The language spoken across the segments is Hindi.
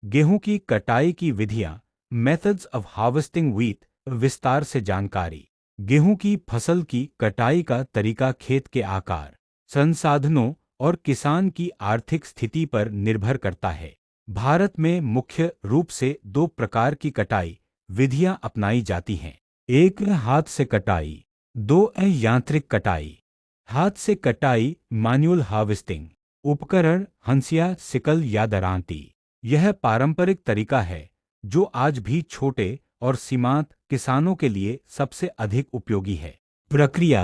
गेहूं की कटाई की विधियां, मेथड्स ऑफ हार्वेस्टिंग व्हीट, विस्तार से जानकारी। गेहूं की फसल की कटाई का तरीका खेत के आकार, संसाधनों और किसान की आर्थिक स्थिति पर निर्भर करता है। भारत में मुख्य रूप से दो प्रकार की कटाई विधियां अपनाई जाती हैं। एक हाथ से कटाई, दो यांत्रिक कटाई। हाथ से कटाई मैनुअल हार्वेस्टिंग, उपकरण हंसिया, सिकल या दरांती। यह पारंपरिक तरीका है जो आज भी छोटे और सीमांत किसानों के लिए सबसे अधिक उपयोगी है। प्रक्रिया,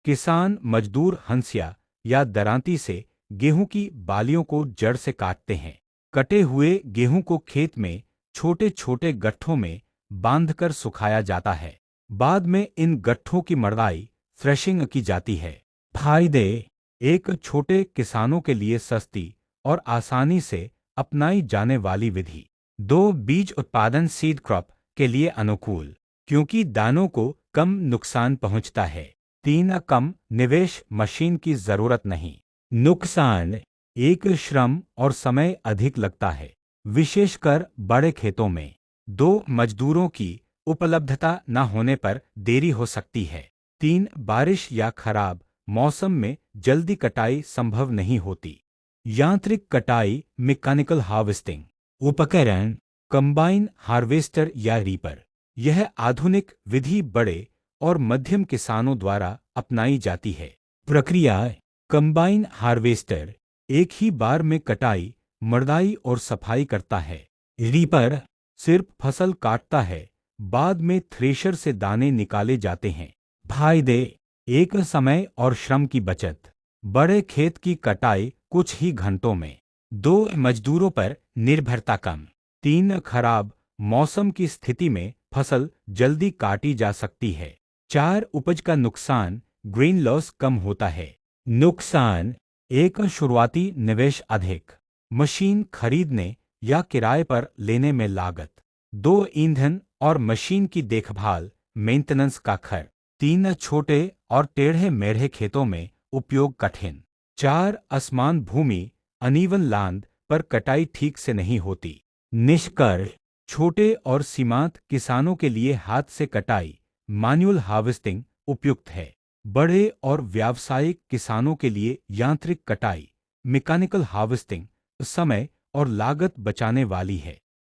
किसान मजदूर हंसिया या दरांती से गेहूं की बालियों को जड़ से काटते हैं। कटे हुए गेहूं को खेत में छोटे छोटे गट्ठों में बांधकर सुखाया जाता है। बाद में इन गट्ठों की मड़ाई, थ्रेशिंग की जाती है। फायदे, एक छोटे किसानों के लिए सस्ती और आसानी से अपनाई जाने वाली विधि। दो, बीज उत्पादन सीड क्रॉप के लिए अनुकूल, क्योंकि दानों को कम नुकसान पहुंचता है। तीन, कम निवेश, मशीन की जरूरत नहीं। नुकसान, एक, श्रम और समय अधिक लगता है, विशेषकर बड़े खेतों में। दो, मजदूरों की उपलब्धता न होने पर देरी हो सकती है। तीन, बारिश या खराब मौसम में जल्दी कटाई संभव नहीं होती। यांत्रिक कटाई, मैकेनिकल हार्वेस्टिंग। उपकरण, कंबाइन हार्वेस्टर या रीपर। यह आधुनिक विधि बड़े और मध्यम किसानों द्वारा अपनाई जाती है। प्रक्रिया, कंबाइन हार्वेस्टर एक ही बार में कटाई, मड़ाई और सफाई करता है। रीपर सिर्फ फसल काटता है, बाद में थ्रेशर से दाने निकाले जाते हैं। फायदे, एक, समय और श्रम की बचत, बड़े खेत की कटाई कुछ ही घंटों में। दो, मजदूरों पर निर्भरता कम। तीन, खराब मौसम की स्थिति में फसल जल्दी काटी जा सकती है। चार, उपज का नुकसान, ग्रेन लॉस कम होता है। नुकसान, एक, शुरुआती निवेश अधिक, मशीन खरीदने या किराए पर लेने में लागत। दो, ईंधन और मशीन की देखभाल, मेंटेनेंस का खर्च। तीन, छोटे और टेढ़े मेढ़े खेतों में उपयोग कठिन। चार, असमान भूमि, अनइवन लैंड पर कटाई ठीक से नहीं होती। निष्कर्ष, छोटे और सीमांत किसानों के लिए हाथ से कटाई, मैनुअल हार्वेस्टिंग उपयुक्त है। बड़े और व्यावसायिक किसानों के लिए यांत्रिक कटाई, मैकेनिकल हार्वेस्टिंग समय और लागत बचाने वाली है।